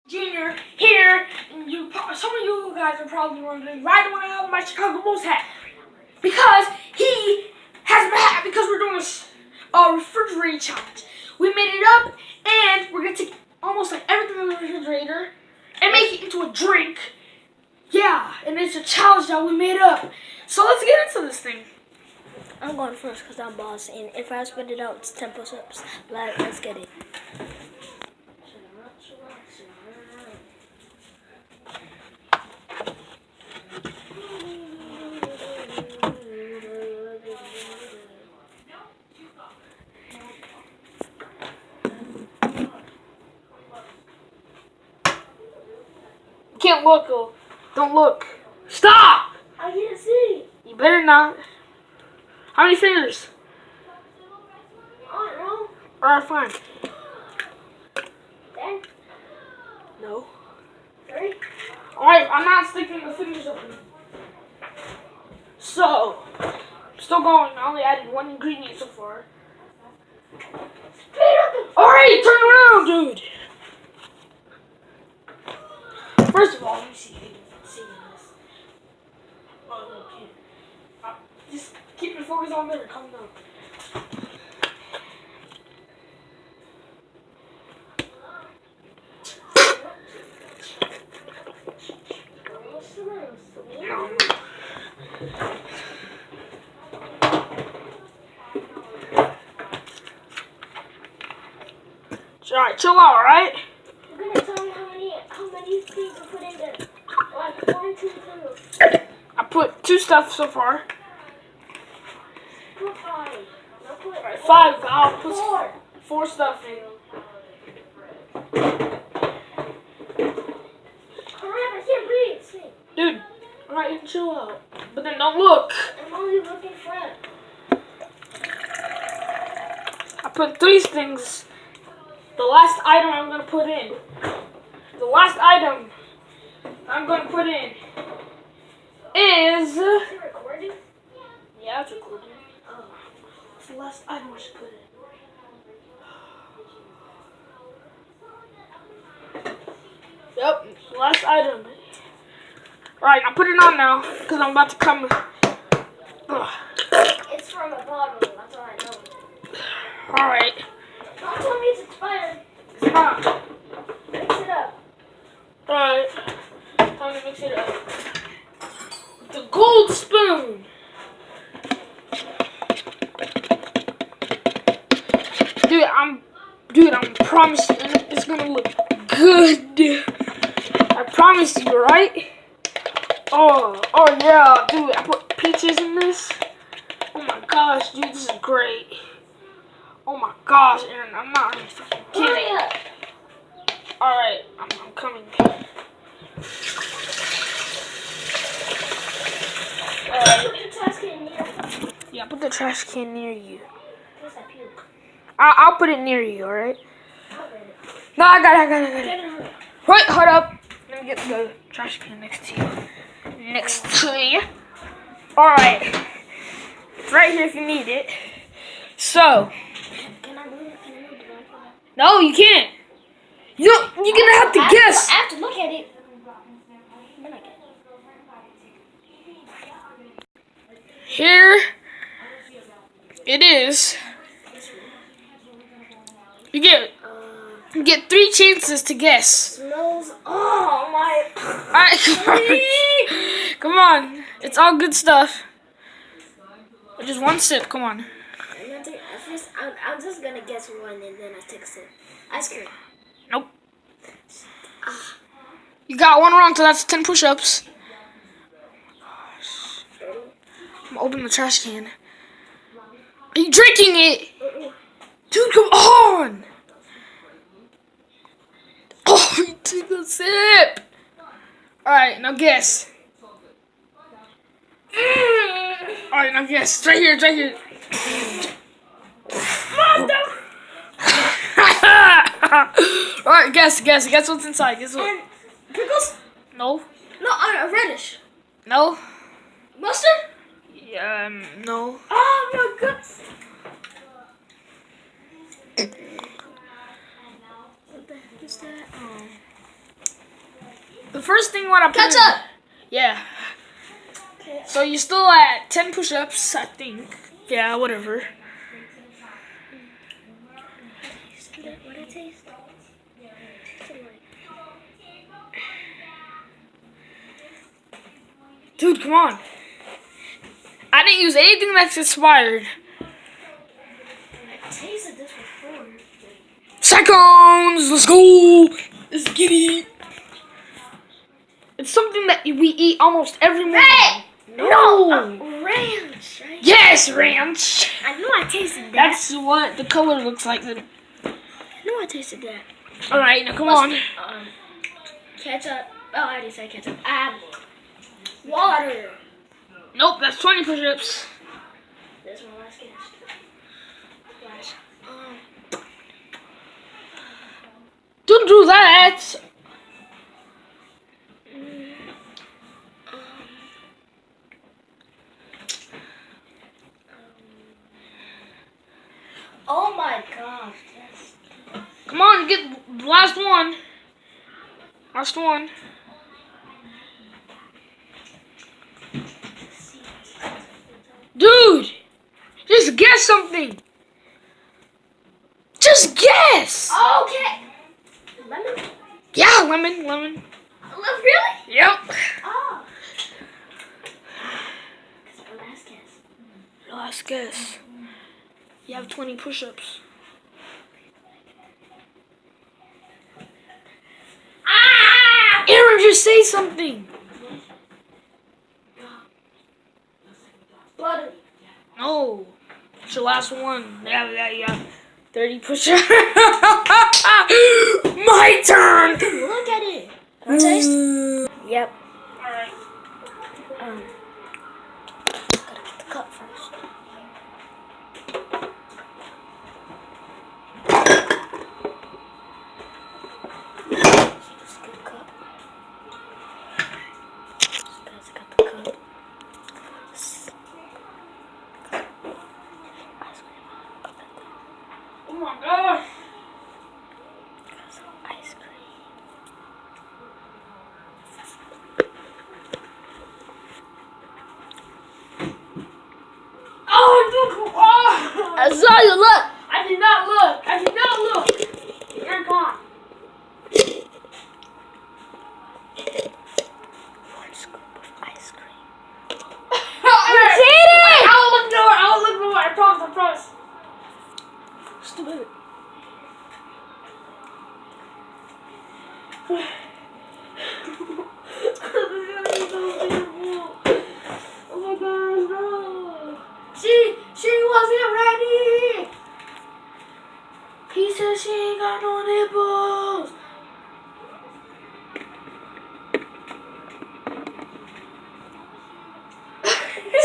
Junior here, and some of you guys are probably wondering why do I have my Chicago Bulls hat? Because he has my hat because we're doing a refrigerator challenge. We made it up, and we're gonna take almost like everything in the refrigerator and make it into a drink. Yeah, and it's a challenge that we made up. So let's get into this thing. I'm going first because I'm boss, and if I spit it out, it's 10 push-ups. Let's get it. You can't look, oh. Don't look. Stop! I can't see. You better not. How many fingers? I don't know. Alright, fine. 10? No. 3? Alright, I'm not sticking the fingers up. So, still going. I only added one ingredient so far. Alright, turn around, dude. First of all, let me see if you can see this. Oh, no, can't. Just keep your focus on there. Calm down. Alright, chill out, alright? You're going to tell me how many things to put in there. Like 1, 2, 3. I put 2 stuff so far. Put 5. No, put Alright, 5. I'll put 4 4. stuff in. Hurry up, I can't breathe. See. Dude, alright, you can chill out. But then don't look. I'm only looking front. I put 3 things. The last item I'm going to put in. The last item I'm going to put in is... Is it recording? Yeah, it's recording. Oh. What's the last item I should put in? Yep, the last item. Alright, I'll put it on now, because I'm about to come. It's from a bottle, that's all I know. Alright. Don't tell me it's expired. It's not. Mix it up. Alright. Time to mix it up. The gold spoon. Dude, I'm promising it's gonna look good. I promise you, right? Oh yeah, dude, I put peaches in this. Oh my gosh, dude, this is great. Oh my gosh, Aaron, I'm not even fucking kidding. Hurry up. Alright, I'm coming. Alright. Put the trash can near you. Yeah, put the trash can near you. Plus I puke. I'll put it near you, alright? I'll get it. No, I got it. Get it, hurry up. Wait, hold up. Let me get the trash can next to you. Next to you. Alright. It's right here if you need it. So. Can I move it? Can I move it? No, you can't. You're gonna have to guess. I have to look at it. Then I get it. Here it is. You get 3 chances to guess. Smells. Oh my. Alright, come on. It's all good stuff. Just one sip, come on. I'm just gonna guess one and then I take a sip. Ice cream. Nope. You got 1 wrong, so that's 10 push-ups. I'm gonna open the trash can. Are you drinking it? Dude, come on! Oh, you took a sip! Alright, now guess. Alright, now guess. It's right here, it's right here. Alright, guess what's inside. Guess what? And pickles? No. No, reddish. No. Mustard? Yeah, no. Oh my god. What the heck is that? The first thing what I put Catch in- up. Yeah. Okay. So you're still at 10 push-ups, I think. Yeah, whatever. What did it taste? Dude, come on. I didn't use anything that's expired. I tasted this before. Seconds! Let's go! Let's get it. It's something that we eat almost every morning. Hey! No! Ranch, right? Yes, ranch! I know I tasted that. That's what the color looks like. I know I tasted that. Alright, now come on. Ketchup. Oh, I already said ketchup. Water. Nope, that's 20 push-ups. This one last guess. Don't do that! Oh my gosh. Yes. Come on, get the last one. Last one. Dude! Just guess something! Just guess! Okay. Lemon? Yeah, lemon. Really? Yep. Oh. That's my last guess. Last guess. You have 20 push-ups. Aaron, just say something! Butter. No. It's your last one. Yeah. 30 push-ups. My turn! Look at it. Want to taste? Yep. Alright. Gotta get the cup first. Just get the cup. Just guys got the cup. Oh my gosh. Ice cream. Oh! I saw you look. I did not look. You're gone. One scoop of ice cream. You cheated! I'll look more. I promise. Stupid. Oh my gosh, no. She wasn't ready. He said she ain't got no nipples.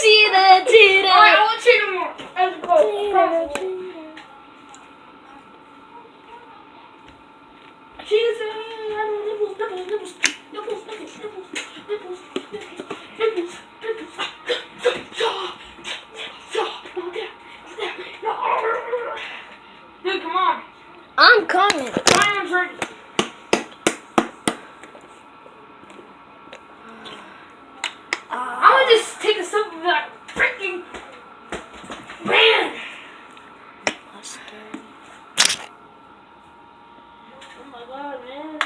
Cheetah. Alright, I want cheetah more. Let's go. Cheetah said I ain't got no nipples. Dude, come on. I'm coming. Ryan's ready. I'm gonna just take a sip of that freaking man. Mustard. Oh my god, man.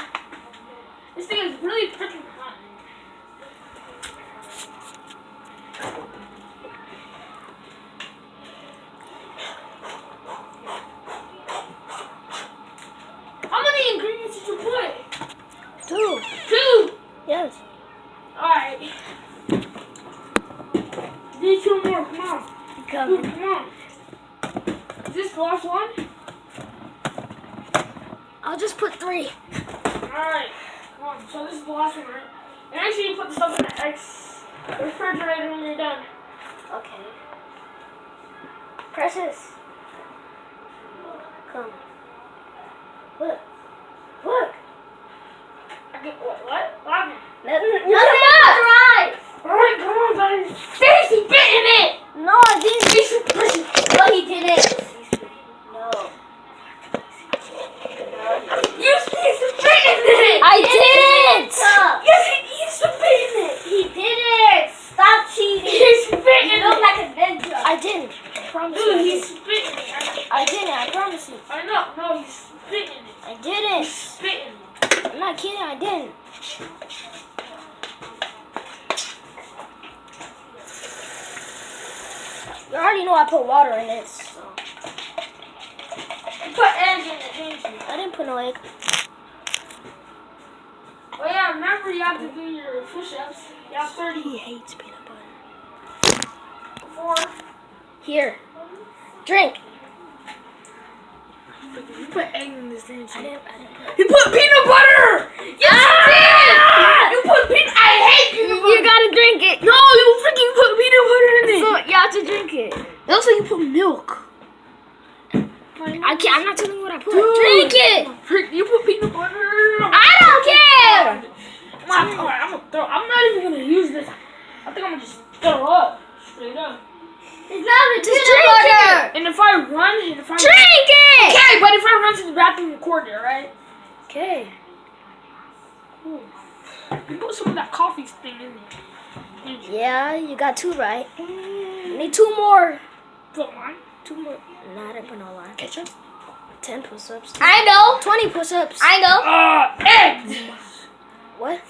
This thing is really freaking hot. How many ingredients did you put? 2. 2. Yes. Alright. Need 2 more. Come on. Dude, come on. Is this the last one? I'll just put 3. Alright. Come on. So this is the last one, right? And actually, you put the stuff in the refrigerator when you're done. Okay. Precious. Come. Look. Look. What? What happened? Nothing right. Alright, come on, guys. Stacy bit in it! No, I didn't. No, he didn't. No. You Stacy bit in it! I didn't. Yes, not kidding. I didn't. You already know I put water in it. So. You put eggs in the drink. I didn't put no egg. Oh yeah, remember you have to do your push-ups. You have 30. He hates peanut butter. 4. Here. Drink. You put egg in this, didn't you? I didn't. You put peanut butter! Yes, you did! You put peanut. I hate peanut butter. You gotta drink it. No, you freaking put peanut butter in it. So you have to drink it. It looks like you put milk. I can't. I'm not telling you what I put. Dude. Drink it. You put peanut butter. I don't care. I'm not even gonna use this. I think I'm gonna just throw up. Straight up. It's not a just drink it. And if I run, Drink it. Okay, but if I run to the bathroom, record it, right? Okay. Cool. You put some of that coffee thing in there. Yeah, you got 2 right. Need 2 more. Put mine. 2 more. Nah, I didn't put no line. Ketchup. 10 push-ups. I know. 20 push-ups. I know. Eggs. What?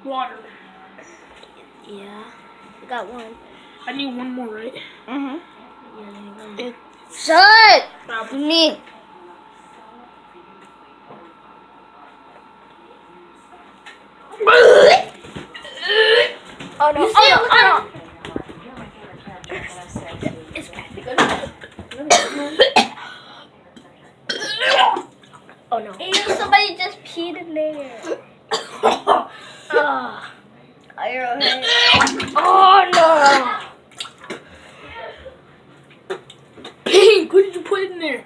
Water. Yeah. You got 1. I need 1 more, right? Mhm. Yeah, Shut. Me. oh no. You see, Oh no. It's bad. Oh no. Ew, somebody just peed in there. Are you okay? Oh no. Pink, what did you put in there?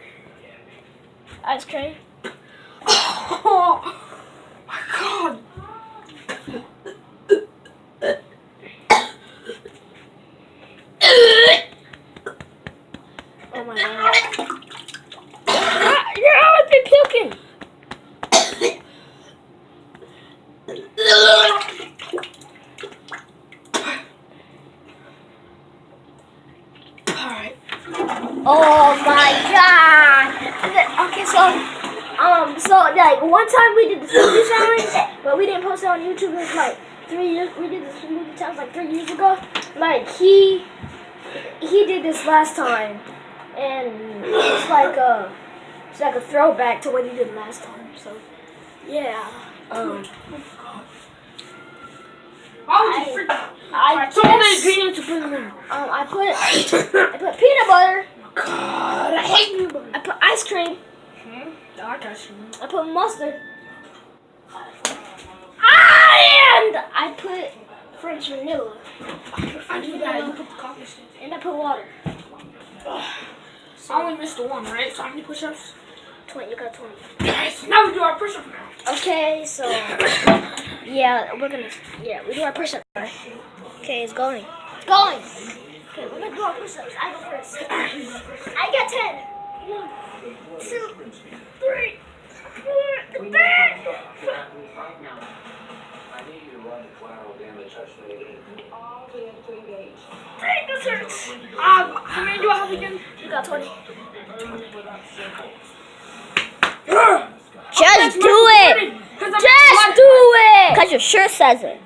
Ice cream. Oh my god. Oh my god. You're always been puking. Alright. Oh my god. Okay, so like one time we did the smoothie challenge, but we didn't post it on YouTube. It was like 3 years. We did the smoothie challenge like 3 years ago. Like he did this last time, and it's like a throwback to what he did last time. So yeah. Why would you freaking... I So many guess, peanuts to put in there. I put peanut butter. God, I hate peanut butter. I put ice cream. I got you. I put mustard. And I put French vanilla. I do that. You put the coffee stick. And I put water. So I only missed the 1, right? So how many push-ups? 20. You got 20. Yes. Now we do our push-up now. Okay, so yeah, we do our push-ups. Okay, it's going. It's going. Okay, we're gonna do our push-ups. I go first. I got 10. 1, 2, 3, 4, 5. Dang, this hurts. How many do I have again? You got 20. Just do it. Just do it. Cause your shirt says it.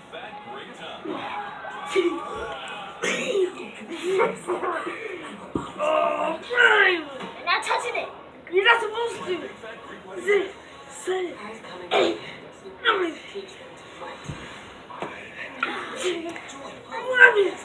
Oh, fine. I'm not touching it. You're not supposed to. Sit. Hey. No. I love it.